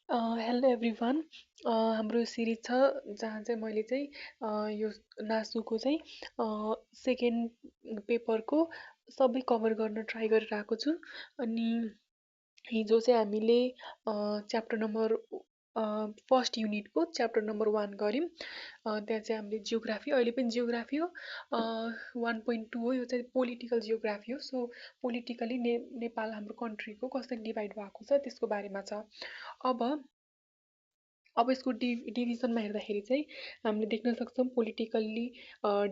Hello everyone. हाम्रो series छ जहाँ चाहिँ मैले चाहिँ यो नासुको चाहिँ सेकेन्ड पेपरको सबै कभर गर्न ट्राई गरिरहेको छु। अनि हिजो चाहिँ हामीले च्याप्टर नम्बर फर्स्ट युनिटको च्याप्टर नम्बर 1 गऱ्यौँ। त्यहाँ चाहिँ हामीले जियोग्राफी, अहिले पनि जियोग्राफी हो। 1.2 हो, यो चाहिँ पोलिटिकल जियोग्राफी हो। सो पोलिटिकली नेपाल हाम्रो कन्ट्रीको कसरी डिभाइड भएको छ त्यसको बारेमा छ। अब अब यसको डिभिजनमा हेर्दाखेरि चाहिँ हामीले देख्न सक्छौँ पोलिटिकल्ली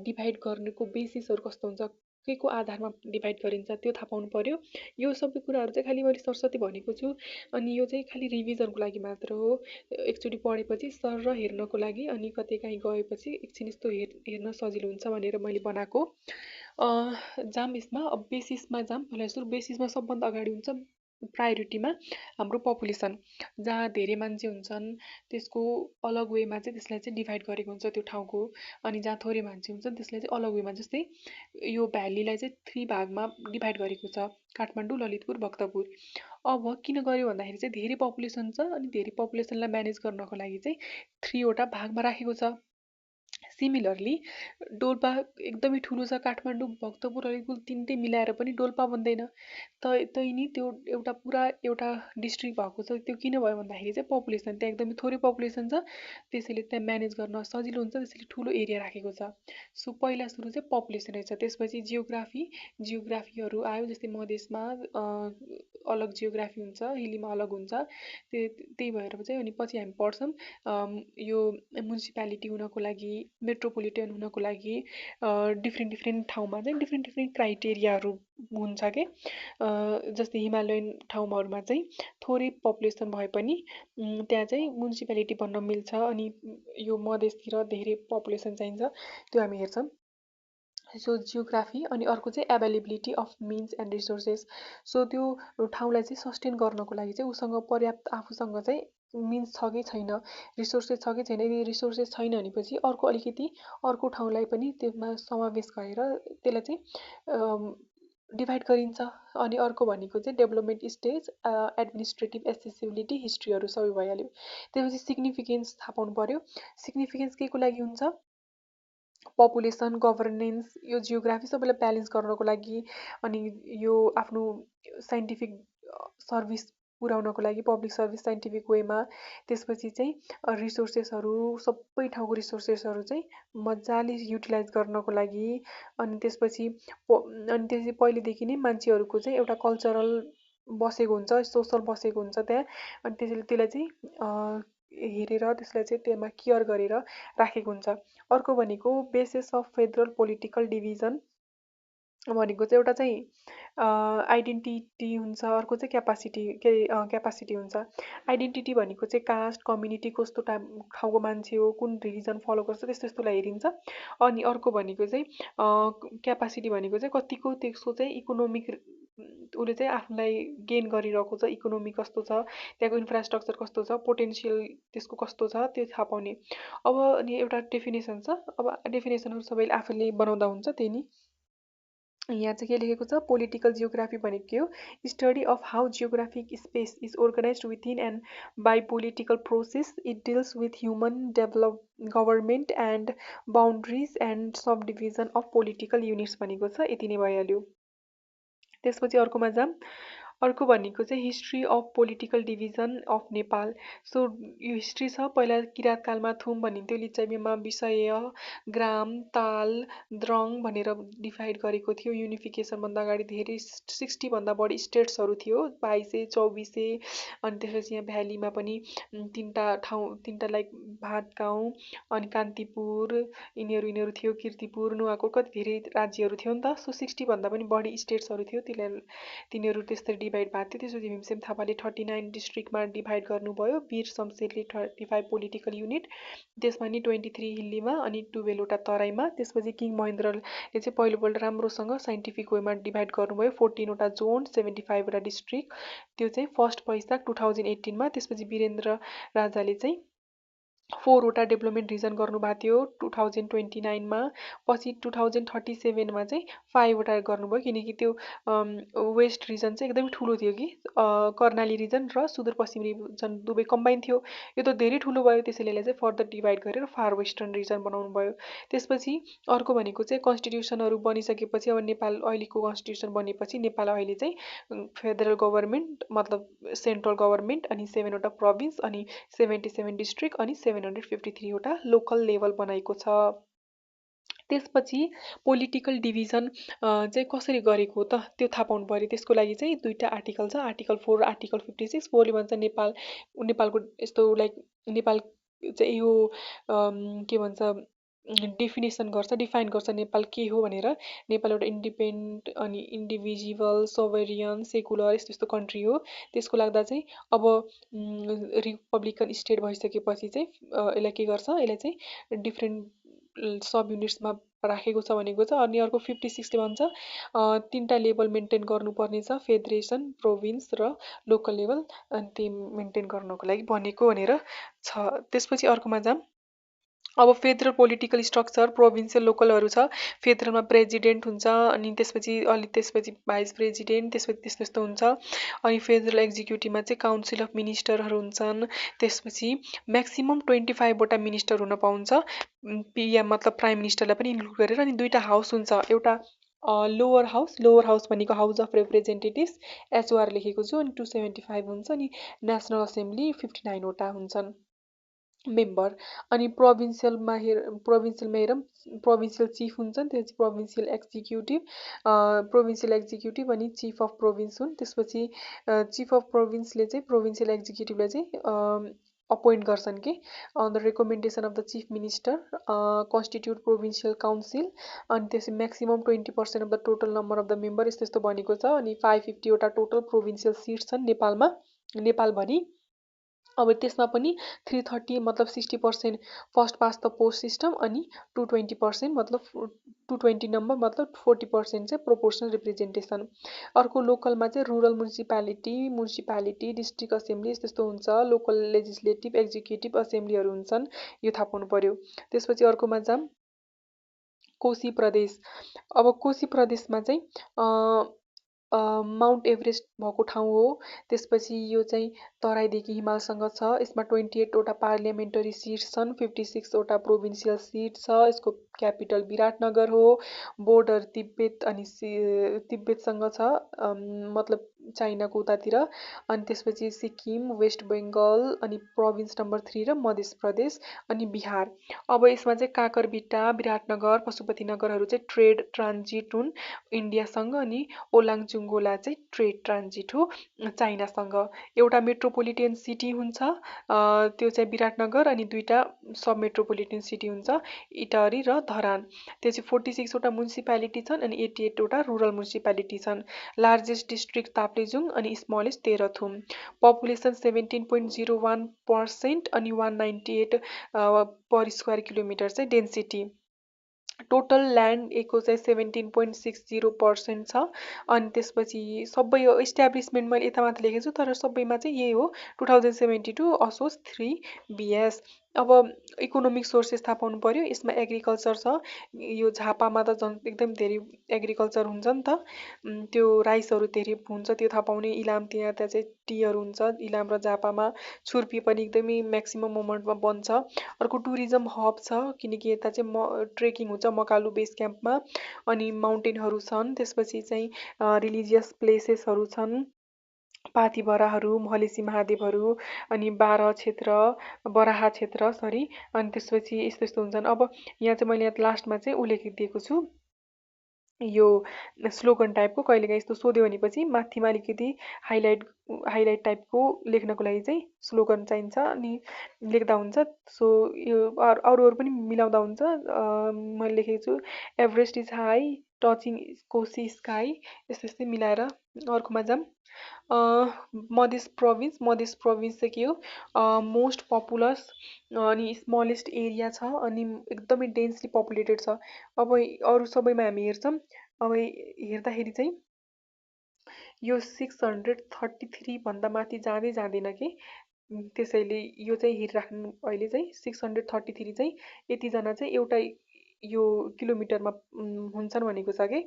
डिभाइड गर्नुको बेसिसहरू कस्तो हुन्छ, के को आधारमा डिभाइड गरिन्छ त्यो थाहा पाउनु पर्यो। यो सबै कुराहरू चाहिँ खालि मैले सरस्वती भनेको छु, अनि यो चाहिँ खालि रिभिजनको लागि मात्र हो। एकचोटि पढेपछि सर हेर्नको लागि, अनि कतै काहीँ गएपछि एकछिन यस्तो हेर्न सजिलो हुन्छ भनेर मैले बनाएको। जाम यसमा, अब बेसिसमा जाम। पहिला सुरु बेसिसमा सबभन्दा अगाडि हुन्छ प्रायोरिटीमा हाम्रो पपुलेसन। जहाँ धेरै मान्छे हुन्छन् त्यसको अलग वेमा चाहिँ त्यसलाई चाहिँ डिभाइड गरेको हुन्छ त्यो ठाउँको। अनि जहाँ थोरै मान्छे हुन्छन् त्यसलाई चाहिँ अलग वेमा, जस्तै यो भ्यालीलाई चाहिँ 3 भागमा डिभाइड गरेको छ: काठमाडौँ, ललितपुर, भक्तपुर। अब किन गर्यो भन्दाखेरि चाहिँ धेरै पपुलेसन छ, अनि धेरै पपुलेसनलाई म्यानेज गर्नको लागि चाहिँ 3 वटा भागमा राखेको छ। सिमिलरली डोल्पा एकदमै ठुलो छ, काठमाडौँ, भक्तपुर, ललितपुर तिनटै मिलाएर पनि डोल्पा बन्दैन। तैनी त्यो एउटा पुरा एउटा डिस्ट्रिक्ट भएको छ। त्यो किन भयो भन्दाखेरि चाहिँ पपुलेसन, त्यहाँ एकदमै थोरै पपुलेसन छ, त्यसैले त्यहाँ म्यानेज गर्न सजिलो हुन्छ, त्यसैले ठुलो एरिया राखेको छ। सो पहिला सुरु चाहिँ पपुलेसन रहेछ, त्यसपछि जियोग्राफीहरू आयो। जस्तै मधेसमा अलग जियोग्राफी हुन्छ, हिलीमा अलग हुन्छ। त्यही भएर चाहिँ अनि पछि हामी पढ्छौँ यो म्युनिसिपालिटी हुनको लागि, मेट्रोपोलिटन हुनको लागि डिफ्रेन्ट डिफ्रेन्ट ठाउँमा चाहिँ डिफ्रेन्ट डिफ्रेन्ट क्राइटेरियाहरू हुन्छ के। जस्तै हिमालयन ठाउँहरूमा चाहिँ थोरै पपुलेसन भए पनि त्यहाँ चाहिँ म्युनिसिपालिटी बन्न मिल्छ, अनि यो मधेसतिर धेरै पपुलेसन चाहिन्छ, त्यो हामी हेर्छौँ। So geography. अनि अर्को चाहिँ availability of means and resources. So त्यो ठाउँलाई चाहिँ सस्टेन गर्नको लागि चाहिँ उसँग पर्याप्त, आफूसँग चाहिँ मिन्स छ कि छैन, रिसोर्सेस छ कि छैन। यदि रिसोर्सेस छैन भनेपछि अर्को अलिकति अर्को ठाउँलाई पनि त्यसमा समावेश गरेर त्यसलाई चाहिँ डिभाइड गरिन्छ। अनि अर्को भनेको चाहिँ डेभलपमेन्ट स्टेज, एडमिनिस्ट्रेटिभ एसेसिबिलिटी, हिस्ट्रीहरू सबै भइहाल्यो। त्यसपछि सिग्निफिकेन्स थाहा पाउनु पर्यो। सिग्निफिकेन्स के को लागि हुन्छ? पपुलेसन, गभर्नेन्स, यो जियोग्राफी सबैलाई ब्यालेन्स गर्नको लागि, अनि यो आफ्नो साइन्टिफिक सर्भिस पुर्याउनको लागि, पब्लिक सर्भिस साइन्टिफिक वेमा। त्यसपछि चाहिँ रिसोर्सेसहरू, सबै ठाउँको रिसोर्सेसहरू चाहिँ मजाले युटिलाइज गर्नको लागि। अनि त्यसपछि पहिलेदेखि नै मान्छेहरूको चाहिँ एउटा कल्चरल बसेको हुन्छ, सोसल बसेको हुन्छ त्यहाँ। अनि त्यसैले त्यसलाई चाहिँ हेरेर त्यसलाई चाहिँ त्यसमा केयर गरेर राखेको हुन्छ। अर्को भनेको basis of federal political division भनेको चाहिँ एउटा चाहिँ आइडेन्टिटी हुन्छ, अर्को चाहिँ क्यापासिटी हुन्छ। आइडेन्टिटी भनेको चाहिँ कास्ट, कम्युनिटी, कस्तो ठाउँको मान्छे हो, कुन रिलिजन फलो गर्छ, त्यस्तो यस्तोलाई हेरिन्छ। अनि अर्को भनेको चाहिँ क्यापासिटी भनेको चाहिँ कतिको त्यसको चाहिँ इकोनोमिक, उसले चाहिँ आफूलाई गेन गरिरहेको छ, इकोनोमी कस्तो छ, त्यहाँको इन्फ्रास्ट्रक्चर कस्तो छ, पोटेन्सियल त्यसको कस्तो छ, त्यो थाहा पाउने। अब अनि एउटा डेफिनेसन छ। अब डेफिनेसनहरू सबैले आफूले बनाउँदा हुन्छ, त्यही नि यहाँ चाहिँ के लेखेको छ? पोलिटिकल जियोग्राफी भनेको के हो? Study of how geographic space is organized within and by political process. It deals with human government and boundaries and sub division of political units भनेको छ। यति नै भइहाल्यो। त्यसपछि अर्कोमा जाम। अर्को भनेको चाहिँ history of political division of Nepal. So यो हिस्ट्री छ। पहिला किराँतकालमा थुम भनिन्थ्यो, लिच्छवीमा विषय, ग्राम, ताल, द्रङ भनेर डिभाइड गरेको थियो। युनिफिकेसनभन्दा अगाडि धेरै 60 भन्दा बढी स्टेट्सहरू थियो, 2200, 2400। अनि त्यसपछि यहाँ भ्यालीमा पनि तिनवटा लाइक भाटगाउँ, अनि कान्तिपुर, यिनीहरू थियो, किर्तिपुर, नुवाकोट, कति धेरै राज्यहरू थियो नि त। सो 60 भन्दा पनि बढी स्टेट्सहरू थियो, तिनीहरू त्यसरी डिभाइड भएको थियो। त्यसपछि भीमसेन थापाले 39 डिस्ट्रिक्टमा डिभाइड गर्नुभयो। वीर शमशेरले 35 पोलिटिकल युनिट, त्यसमा नि 23 हिल्लीमा अनि 12 वटा तराईमा। त्यसपछि किङ महेन्द्रले चाहिँ पहिलोपल्ट राम्रोसँग साइन्टिफिक वेमा डिभाइड गर्नुभयो, 14 वटा जोन, 75 वटा डिस्ट्रिक्ट। त्यो चाहिँ फर्स्ट वैशाख 2018मा। त्यसपछि वीरेन्द्र राजाले चाहिँ 4वटा डेभलपमेन्ट रिजन गर्नुभएको थियो 2029मा। पछि 2037मा चाहिँ 5वटा गर्नुभयो, किनकि त्यो वेस्ट रिजन चाहिँ एकदमै ठुलो थियो कि कर्णाली रिजन र सुदूरपश्चिम रिजन दुवै कम्बाइन थियो। यो त धेरै ठुलो भयो, त्यसैले यसलाई चाहिँ फर्दर डिभाइड गरेर फार वेस्टर्न रिजन बनाउनु भयो। त्यसपछि अर्को भनेको चाहिँ कन्स्टिट्युसनहरू बनिसकेपछि, अब नेपाल अहिलेको कन्स्टिट्युसन बनेपछि नेपाल अहिले चाहिँ फेडरल गभर्मेन्ट मतलब सेन्ट्रल गभर्मेन्ट अनि 7वटा प्रोभिन्स अनि 77 डिस्ट्रिक्ट अनि 753वटा लोकल लेभल बनाएको छ। त्यसपछि पोलिटिकल डिभिजन चाहिँ कसरी गरेको हो त त्यो थाहा पाउनु पर्यो। त्यसको लागि चाहिँ दुईटा आर्टिकल छ, आर्टिकल 4 र आर्टिकल 56। 4ले भन्छ नेपालको यस्तो लाइक नेपाल चाहिँ यो के भन्छ डिफाइन गर्छ नेपाल के हो भनेर। नेपाल एउटा इन्डिपेन्डेन्ट अनि इन्डिभिजुअल सोभरियन सेकुलर यस्तो यस्तो कन्ट्री हो। त्यसको लाग्दा चाहिँ अब रिपब्लिकन स्टेट भइसकेपछि चाहिँ यसलाई के गर्छ, यसलाई चाहिँ डिफ्रेन्ट सब युनिट्समा राखेको छ भनेको छ। अनि अर्को 56ले भन्छ 3टा लेभल मेन्टेन गर्नुपर्ने छ, फेडरेसन, प्रोभिन्स र लोकल लेभल, अनि त्यो मेन्टेन गर्नको लागि बनेको भनेर छ। त्यसपछि अर्कोमा जाऊँ। अब फेडरल पोलिटिकल स्ट्रक्चर प्रोभिन्सियल लोकलहरू छ। फेडरलमा प्रेजिडेन्ट हुन्छ, अनि त्यसपछि भाइस प्रेजिडेन्ट, त्यसपछि त्यस्तो हुन्छ। अनि फेडरल एक्जिक्युटिभमा चाहिँ काउन्सिल अफ मिनिस्टरहरू हुन्छन्। त्यसपछि म्याक्सिमम 25वटा मिनिस्टर हुन पाउँछ, पिएम मतलब प्राइम मिनिस्टरलाई पनि इन्क्लुड गरेर। अनि दुईटा हाउस हुन्छ, एउटा लोवर हाउस भनेको हाउस अफ रिप्रेजेन्टेटिभ्स एचओआर लेखेको छु, अनि 275 हुन्छ। अनि नेसनल असेम्ब्ली 59वटा हुन्छन् मेम्बर। अनि प्रोभिन्सियलमा हेरौँ, प्रोभिन्सियल चिफ हुन्छन्, त्यो चाहिँ प्रोभिन्सियल एक्जिक्युटिभ अनि चिफ अफ प्रोभिन्स हुन्। त्यसपछि चिफ अफ प्रोभिन्सले चाहिँ प्रोभिन्सियल एक्जिक्युटिभलाई चाहिँ अपोइन्ट गर्छन् कि on the recommendation of the chief minister, constitute provincial council. अनि त्यसपछि maximum 20% of the total number of the member यस्तो यस्तो बनेको छ। अनि 550वटा टोटल प्रोभिन्सियल सिट्स छन् नेपालभरि। अब त्यसमा पनि 330 मतलब 60% first past the post system, अनि 220% मतलब 220 नम्बर मतलब 40% चाहिँ प्रोपोर्सनल रिप्रेजेन्टेसन। अर्को लोकलमा चाहिँ रुरल म्युनिसिपालिटी, डिस्ट्रिक्ट असेम्ब्ली यस्तो यस्तो हुन्छ, लोकल लेजिस्लेटिभ एक्जिक्युटिभ असेम्ब्लीहरू हुन्छन्, यो थाहा पाउनु पर्यो। त्यसपछि अर्कोमा जाऊँ, कोशी प्रदेश। अब कोशी प्रदेशमा चाहिँ माउन्ट एभरेस्ट भएको ठाउँ हो। त्यसपछि यो चाहिँ तराईदेखि हिमालसँग छ। यसमा 28वटा पार्लियामेन्टरी सिट्स छन्, 56वटा प्रोभिन्सियल सिट छ। यसको क्यापिटल विराटनगर हो। बोर्डर तिब्बत अनि तिब्बतसँग छ, मतलब चाइनाको उतातिर। अनि त्यसपछि सिक्किम, वेस्ट बेङ्गल, अनि प्रोभिन्स नम्बर 3 र मध्य प्रदेश अनि बिहार। अब यसमा चाहिँ काकरबिट्टा, विराटनगर, पशुपतिनगरहरू चाहिँ ट्रेड ट्रान्जिट हुन् इन्डियासँग। अनि ओलाङचुङ्गोला चाहिँ ट्रेड ट्रान्जिट हो चाइनासँग। एउटा मेट्रोपोलिटन सिटी हुन्छ, त्यो चाहिँ विराटनगर। अनि दुईटा सब मेट्रोपोलिटन सिटी हुन्छ, इटहरी र धरान। त्यसपछि 46वटा म्युनिसिपालिटी छन्, अनि 88वटा रुरल म्युनिसिपालिटी छन्। लार्जेस्ट डिस्ट्रिक्ट ताप्लेजुङ अनि स्मलेस्ट तेह्रथुम। पपुलेसन 17.01%, अनि 198 पर स्क्वायर किलोमिटर चाहिँ डेन्सिटी। टोटल ल्यान्ड एको चाहिँ 17.60% छ। अनि त्यसपछि सबै यो इस्ट्याब्लिसमेन्ट मैले यता माथि लेखेको छु, तर सबैमा चाहिँ यही हो 2072 असोज 3 BS। अब इकोनोमिक सोर्सेस थाहा पाउनु पर्यो। यसमा एग्रिकल्चर छ, यो झापामा त झन् एकदम धेरै एग्रिकल्चर हुन्छ नि त, त्यो राइसहरू धेरै हुन्छ, त्यो थाहा पाउने। त्यहाँ चाहिँ टीहरू हुन्छ इलाम र झापामा। छुर्पी पनि एकदमै म्याक्सिमम मोमेन्टमा बन्छ। अर्को टुरिज्म हब छ, किनकि यता चाहिँ ट्रेकिङ हुन्छ मकालु बेस क्याम्पमा। अनि माउन्टेनहरू छन्। त्यसपछि चाहिँ रिलिजियस प्लेसेसहरू छन्, पाथिभराहरू, मलेसी महादेवहरू, अनि बराह क्षेत्र सरी। अनि त्यसपछि यस्तो यस्तो हुन्छन्। अब यहाँ चाहिँ मैले लास्टमा चाहिँ उल्लेख दिएको छु, यो स्लोगन टाइपको कहिलेकाहीँ यस्तो सोध्यो भनेपछि माथिमा अलिकति हाइलाइट टाइपको लेख्नको लागि चाहिँ स्लोगन चाहिन्छ, अनि लेख्दा हुन्छ। सो यो अरू पनि मिलाउँदा हुन्छ। मैले लेखेको छु Everest is high touching Koshi sky, यस्तै यस्तै मिलाएर। अर्कोमा जाऊँ, मधेस प्रोभिन्स चाहिँ के हो, मोस्ट पपुलस अनि स्मलेस्ट एरिया छ, अनि एकदमै डेन्सली पपुलेटेड छ। अब अरू सबैमा हामी हेर्छौँ, अब हेर्दाखेरि चाहिँ यो 633 भन्दा माथि जाँदैन कि, त्यसैले यो चाहिँ हेरिराख्नु अहिले चाहिँ 633 चाहिँ यतिजना चाहिँ एउटै यो किलोमिटरमा हुन्छन् भनेको छ कि।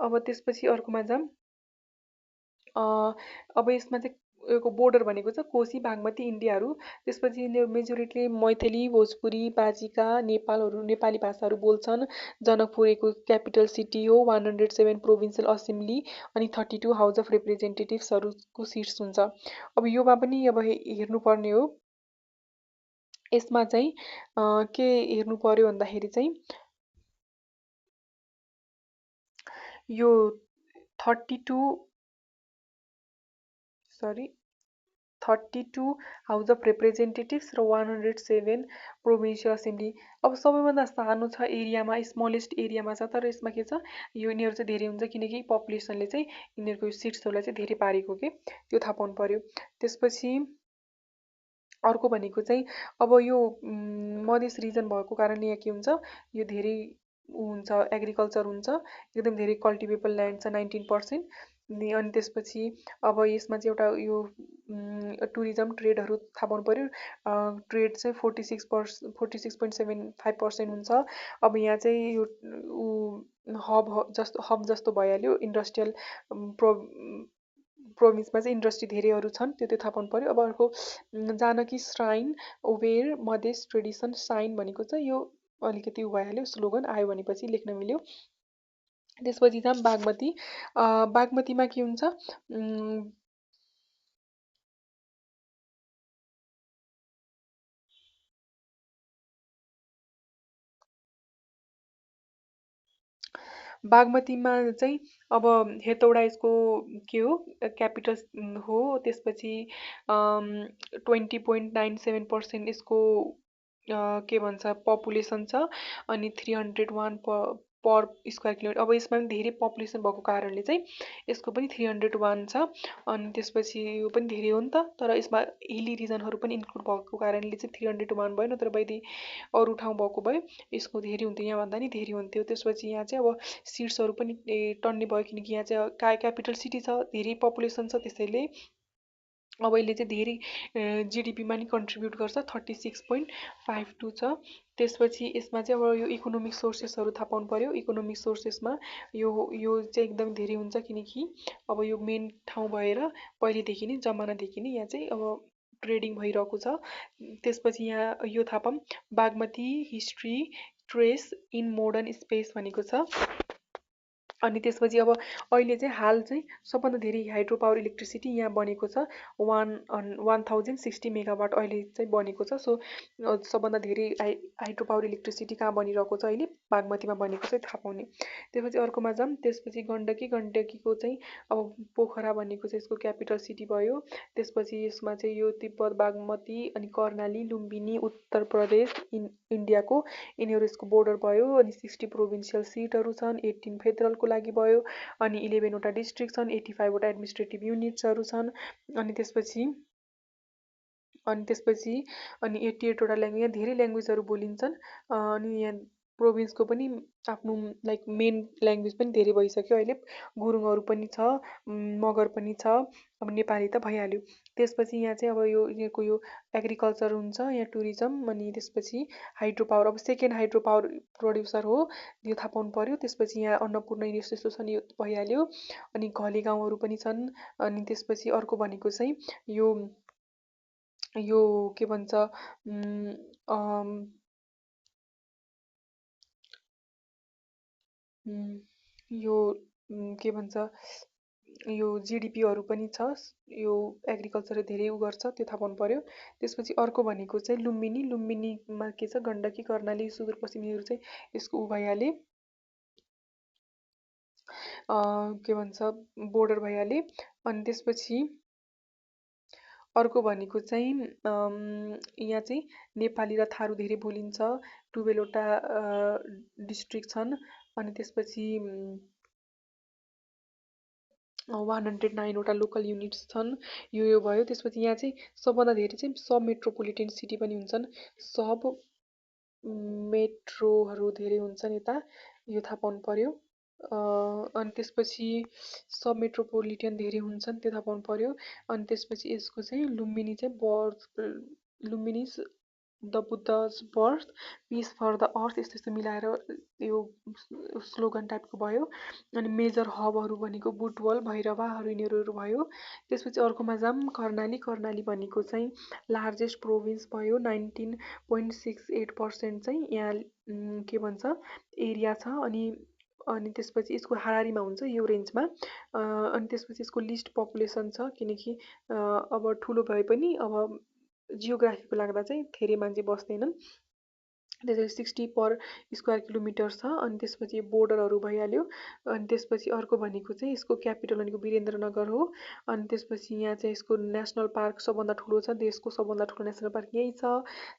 अब त्यसपछि अर्कोमा जाऊँ। अब यसमा चाहिँ उयोको बोर्डर भनेको छ कोशी बागमती इन्डियाहरू। त्यसपछि मेजोरिटीले मैथिली भोजपुरी बाजिका नेपालहरू नेपाली भाषाहरू बोल्छन्। जनकपुरको क्यापिटल सिटी हो। 107 प्रोभिन्सियल असेम्ब्ली अनि 32 हाउस अफ रिप्रेजेन्टेटिभ्सहरूको सिट्स हुन्छ। अब योमा पनि अब हेर्नुपर्ने हो। यसमा चाहिँ के हेर्नु पर्यो भन्दाखेरि चाहिँ यो 32 हाउस अफ रिप्रेजेन्टेटिभ्स र 107 प्रोभिन्सियल असेम्ब्ली। अब सबैभन्दा सानो छ एरियामा, स्मलेस्ट एरियामा छ। तर यसमा के छ, यो यिनीहरू चाहिँ धेरै हुन्छ किनकि पपुलेसनले चाहिँ यिनीहरूको सिट्सहरूलाई चाहिँ धेरै पारेको के, त्यो थाहा पाउनु पर्यो। त्यसपछि अर्को भनेको चाहिँ अब यो मधेस रिजन भएको कारणले यहाँ के हुन्छ, यो धेरै हुन्छ एग्रिकल्चर हुन्छ, एकदम धेरै कल्टिभेबल ल्यान्ड छ 19%। अनि त्यसपछि अब यसमा चाहिँ एउटा यो टुरिज्म ट्रेडहरू थाहा पाउनु पर्यो। ट्रेड चाहिँ 46.75% हुन्छ। अब यहाँ चाहिँ यो हब जस्तो भइहाल्यो। इन्डस्ट्रियल प्रोभिन्समा चाहिँ इन्डस्ट्री धेरैहरू छन्, त्यो थाहा पाउनु पर्यो। अब अर्को Janaki shrine over Madhesh tradition sign भनेको छ। यो अलिकति भइहाल्यो, स्लोगन आयो भनेपछि लेख्न मिल्यो। त्यसपछि चाहिँ बागमती। बागमतीमा के हुन्छ, बागमतीमा चाहिँ अब हेटौडा यसको के हो, क्यापिटल हो। त्यसपछि 20.97% यसको के भन्छ पपुलेसन छ। अनि 301 पर स्क्वायर किलोमिटर। अब यसमा पनि धेरै पपुलेसन भएको कारणले चाहिँ यसको पनि 301 छ। अनि त्यसपछि यो पनि धेरै हो नि त, तर यसमा हिली रिजनहरू पनि इन्क्लुड भएको कारणले चाहिँ 301 भयो। नत्र यदि अरू ठाउँ भएको भए यसको धेरै हुन्थ्यो, यहाँभन्दा नि धेरै हुन्थ्यो। त्यसपछि यहाँ चाहिँ अब सिट्सहरू पनि टन्ने भयो किनकि यहाँ चाहिँ क्यापिटल सिटी छ, धेरै पपुलेसन छ। त्यसैले अब यसले चाहिँ धेरै जिडिपीमा नि कन्ट्रिब्युट गर्छ, 36.52 छ। त्यसपछि यसमा चाहिँ अब यो इकोनोमिक सोर्सेसहरू थाहा पाउनु पर्यो। इकोनोमिक सोर्सेसमा यो चाहिँ एकदम धेरै हुन्छ किनकि अब यो मेन ठाउँ भएर पहिलेदेखि नै जमानादेखि नै यहाँ चाहिँ अब ट्रेडिङ भइरहेको छ। त्यसपछि यहाँ यो थाहा पाऊँ, Bagmati history trace in modern space भनेको छ। अनि त्यसपछि अब अहिले चाहिँ हाल चाहिँ सबभन्दा धेरै हाइड्रो पावर इलेक्ट्रिसिटी यहाँ बनेको छ। 1060 मेगावाट अहिले चाहिँ बनेको छ। सो सबभन्दा धेरै हाइड्रो पावर इलेक्ट्रिसिटी कहाँ बनिरहेको छ अहिले, बागमतीमा बनेको चाहिँ थाहा पाउने। त्यसपछि अर्कोमा जाऊँ। त्यसपछि गण्डकीको चाहिँ अब पोखरा भनेको चाहिँ यसको क्यापिटल सिटी भयो। त्यसपछि यसमा चाहिँ यो तिब्बत बागमती अनि कर्णाली लुम्बिनी उत्तर प्रदेश इन्डियाको यिनीहरू यसको बोर्डर भयो। अनि 60 प्रोभिन्सियल सिटहरू छन्, 18 फेडरलको लागि भयो। अनि 11 वटा डिस्ट्रिक्ट छन्, 85 वटा एडमिनिस्ट्रेटिभ युनिट्सहरू छन्। अनि त्यसपछि 88 वटा ल्याङ्ग्वेज, यहाँ धेरै ल्याङ्ग्वेजहरू बोलिन्छन्। अनि यहाँ प्रोभिन्सको पनि आफ्नो लाइक मेन ल्याङ्ग्वेज पनि धेरै भइसक्यो अहिले। गुरुङहरू पनि छ, मगर पनि छ, अब नेपाली त भइहाल्यो। त्यसपछि यहाँ चाहिँ अब यो यिनीहरूको यो एग्रिकल्चर हुन्छ, यहाँ टुरिज्म। अनि त्यसपछि हाइड्रो पावर, अब सेकेन्ड हाइड्रो पावर प्रड्युसर हो, यो थाहा पाउनु पर्यो। त्यसपछि यहाँ अन्नपूर्ण यस्तो यस्तो छन्, यो भइहाल्यो। अनि घले गाउँहरू पनि छन्। अनि त्यसपछि अर्को भनेको चाहिँ यो के भन्छ, यो के भन्छ, यो जिडिपीहरू पनि छ। यो एग्रिकल्चर धेरै गर्छ, त्यो थाहा पाउनु पर्यो। त्यसपछि अर्को भनेको चाहिँ लुम्बिनीमा के छ, गण्डकी कर्णाली सुदूरपश्चिमीहरू चाहिँ यसको भइहाले, के भन्छ बोर्डर भइहाले। अनि त्यसपछि अर्को भनेको चाहिँ यहाँ चाहिँ नेपाली र थारू धेरै बोलिन्छ। 12 वटा डिस्ट्रिक्ट छन्। अनि त्यसपछि 109 वटा लोकल युनिट्स छन्। यो भयो। त्यसपछि यहाँ चाहिँ सबभन्दा धेरै चाहिँ सब मेट्रोपोलिटन सिटी पनि हुन्छन्, सब मेट्रोहरू धेरै हुन्छन् यता, यो थाहा पाउनु पर्यो। अनि त्यसपछि सब मेट्रोपोलिटन धेरै हुन्छन् त्यो थाहा पाउनु पर्यो। अनि त्यसपछि यसको चाहिँ लुम्बिनी चाहिँ birth Lumbini the Buddha's birth peace for the earth यस्तो यस्तो मिलाएर यो स्लोगन टाइपको भयो। अनि मेजर हबहरू भनेको बुटवल भैरवाहरू यिनीहरू भयो। त्यसपछि अर्कोमा जाऊँ कर्णाली भनेको चाहिँ लार्जेस्ट प्रोभिन्स भयो 19.68% चाहिँ यहाँ के भन्छ एरिया छ। अनि त्यसपछि यसको हाराहारीमा हुन्छ यो रेन्जमा। अनि त्यसपछि यसको लिस्ट पपुलेसन छ किनकि अब ठुलो भए पनि अब जियोग्राफीको लाग्दा चाहिँ धेरै मान्छे बस्दैनन्। त्यसरी 60 पर स्क्वायर किलोमिटर छ। अनि त्यसपछि बोर्डरहरू भइहाल्यो। अनि त्यसपछि अर्को भनेको चाहिँ यसको क्यापिटल भनेको वीरेन्द्रनगर हो। अनि त्यसपछि यहाँ चाहिँ यसको नेसनल पार्क सबभन्दा ठुलो छ, देशको सबभन्दा ठुलो नेसनल पार्क यही छ।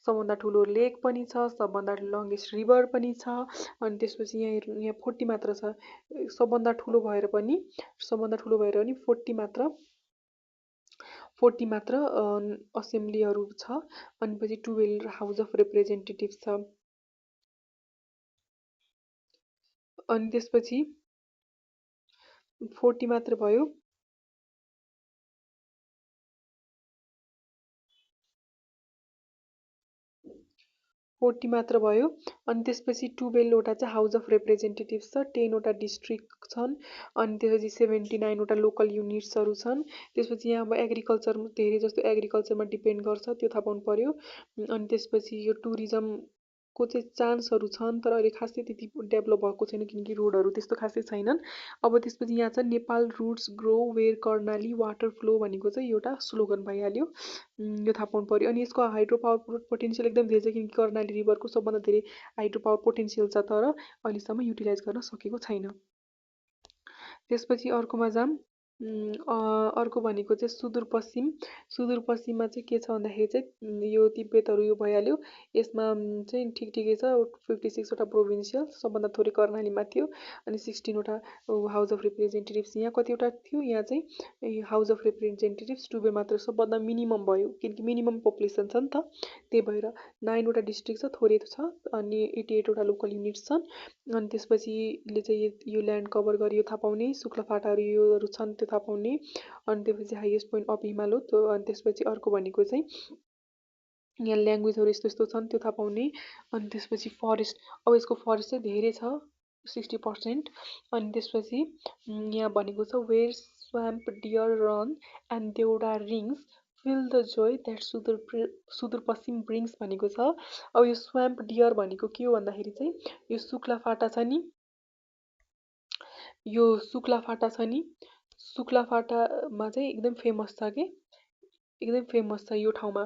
सबभन्दा ठुलो लेक पनि छ, सबभन्दा लङ्गेस्ट रिभर पनि छ। अनि त्यसपछि यहाँ 40 मात्र छ, सबभन्दा ठुलो भएर पनि 40 मात्र असेम्ब्लीहरू छ। अनि पछि 12 हाउस अफ रिप्रेजेन्टेटिभ छ। अनि त्यसपछि 40 मात्र भयो। अनि त्यसपछि 12 वटा चाहिँ हाउस अफ रिप्रेजेन्टेटिभ छ, 10 वटा डिस्ट्रिक्ट छन्। अनि त्यसपछि 79 वटा लोकल युनिट्सहरू छन्। त्यसपछि यहाँ अब एग्रिकल्चर धेरै जस्तो एग्रिकल्चरमा डिपेन्ड गर्छ त्यो थाहा पाउनु पर्यो। अनि त्यसपछि यो टुरिज्मको चाहिँ चान्सहरू छन् तर अहिले खासै त्यति डेभलप भएको छैन किनकि रोडहरू त्यस्तो खासै छैनन्। अब त्यसपछि यहाँ छ Nepal roots grow where Karnali water flow भनेको चाहिँ एउटा स्लोगन भइहाल्यो। यो थाहा पाउनु पर्यो। अनि यसको हाइड्रो पावर पोटेन्सियल एकदम धेरै छ किनकि कर्णाली रिभरको सबभन्दा धेरै हाइड्रो पावर पोटेन्सियल छ तर अहिलेसम्म युटिलाइज गर्न सकेको छैन। त्यसपछि अर्कोमा जाऊँ। अर्को भनेको चाहिँ सुदूरपश्चिममा चाहिँ के छ भन्दाखेरि चाहिँ यो तिब्बतहरू यो भइहाल्यो। यसमा चाहिँ ठिकै छ 56 वटा प्रोभिन्सियल, सबभन्दा थोरै कर्णालीमा थियो। अनि 16 वटा हाउस अफ रिप्रेजेन्टेटिभ्स। यहाँ कतिवटा थियो, यहाँ चाहिँ हाउस अफ रिप्रेजेन्टेटिभ्स 12 मात्र सबभन्दा मिनिमम भयो किनकि मिनिमम पपुलेसन छ नि त, त्यही भएर 9 वटा डिस्ट्रिक्ट छ, थोरै छ। अनि 88 वटा लोकल युनिट्स छन्। अनि त्यसपछि चाहिँ यो ल्यान्ड कभर गरियो थाहा पाउने, शुक्लाफाटाहरू योहरू छन् त्यो थाहा पाउने। अनि त्यसपछि हाइएस्ट पोइन्ट अफ हिमाल हो त्यो। अनि त्यसपछि अर्को भनेको चाहिँ यहाँ ल्याङ्ग्वेजहरू यस्तो यस्तो छन् त्यो थाहा पाउने। अनि त्यसपछि फरेस्ट, अब यसको फरेस्ट चाहिँ धेरै छ 60%। अनि त्यसपछि यहाँ भनेको छ where swamp deer run and Deuda rings fill the joy that Sudurpashchim brings भनेको छ। अब यो स्वाम्प डियर भनेको के हो भन्दाखेरि चाहिँ यो शुक्लाफाटा छ नि, शुक्लाफाटामा चाहिँ एकदम फेमस छ कि, एकदम फेमस छ यो ठाउँमा।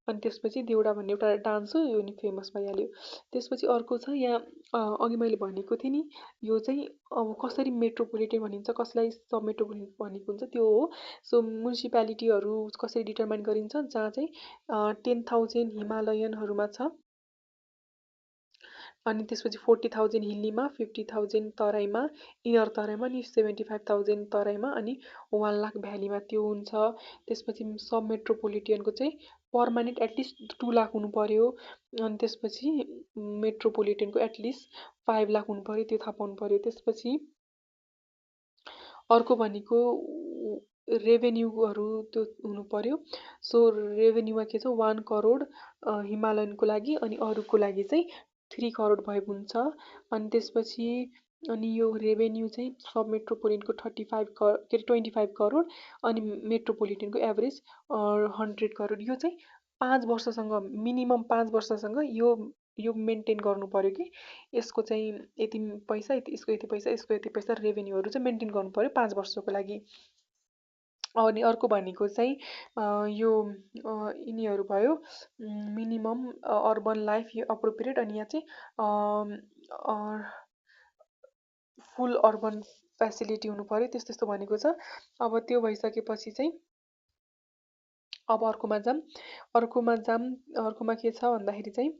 अनि त्यसपछि देउडा भन्ने एउटा डान्स हो, यो नि फेमस भइहाल्यो। त्यसपछि अर्को छ यहाँ अघि मैले भनेको थिएँ नि, यो चाहिँ अब कसरी मेट्रोपोलिटन भनिन्छ कसलाई सब मेट्रोपोलिटन भनेको हुन्छ त्यो हो। सो म्युनिसिपालिटीहरू कसरी डिटर्माइन गरिन्छ, जहाँ चाहिँ 10,000 हिमालयनहरूमा छ। अनि त्यसपछि 40,000 हिल्लीमा, 50,000 तराईमा, इनर तराईमा, अनि 75,000 तराईमा, अनि 1 लाख भ्यालीमा त्यो हुन्छ। त्यसपछि सब मेट्रोपोलिटनको चाहिँ पर्मानेन्ट एटलिस्ट 2 लाख हुनु पर्यो। अनि त्यसपछि मेट्रोपोलिटनको एटलिस्ट 5 लाख हुनु पर्यो, त्यो थाहा पाउनु पर्यो। त्यसपछि अर्को भनेको रेभेन्यूहरू त्यो हुनु पर्यो। सो रेभेन्यूमा के छ 1 करोड हिमालयनको लागि, अनि अरूको लागि चाहिँ 3 करोड भए हुन्छ। अनि त्यसपछि अनि यो रेभेन्यू चाहिँ सब मेट्रोपोलिटनको 25 करोड, अनि मेट्रोपोलिटनको एभरेज 100 करोड। यो चाहिँ 5 वर्षसँग मिनिमम 5 वर्षसँग यो मेन्टेन गर्नु पर्यो कि यसको चाहिँ यति पैसा, यसको यति पैसा, यसको यति पैसा रेभेन्यूहरू चाहिँ मेन्टेन गर्नु पर्यो 5 वर्षको लागि। अनि अर्को भनेको चाहिँ यो यिनीहरू भयो मिनिमम अर्बन लाइफ यो अप्रोप्रिएट। अनि यहाँ चाहिँ फुल अर्बन फेसिलिटी हुनु पर्यो, त्यस्तो त्यस्तो भनेको छ। अब त्यो भइसकेपछि चाहिँ अब अर्कोमा के छ भन्दाखेरि चाहिँ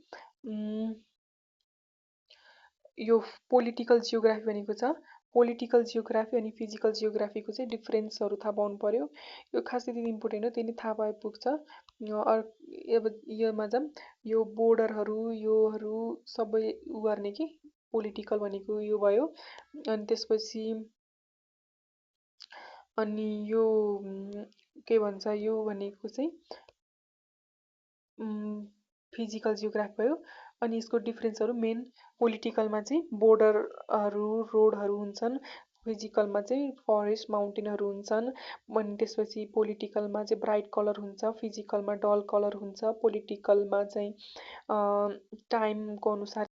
यो पोलिटिकल जियोग्राफी भनेको छ। पोलिटिकल जियोग्राफी अनि फिजिकल जियोग्राफीको चाहिँ डिफ्रेन्सहरू थाहा पाउनु पर्यो। यो खास त्यति इम्पोर्टेन्ट हो, त्यही थाहा पाए पुग्छ। अब योमा जाऊँ, यो बोर्डरहरू योहरू सबै गर्ने कि पोलिटिकल भनेको यो भयो। अनि त्यसपछि अनि यो के भन्छ यो भनेको चाहिँ फिजिकल जियोग्राफ भयो। अनि यसको डिफ्रेन्सहरू मेन पोलिटिकलमा चाहिँ बोर्डरहरू रोडहरू हुन्छन्, फिजिकलमा चाहिँ फरेस्ट माउन्टेनहरू हुन्छन्। अनि त्यसपछि पोलिटिकलमा चाहिँ ब्राइट कलर हुन्छ, फिजिकलमा डल कलर हुन्छ। पोलिटिकलमा चाहिँ टाइमको अनुसार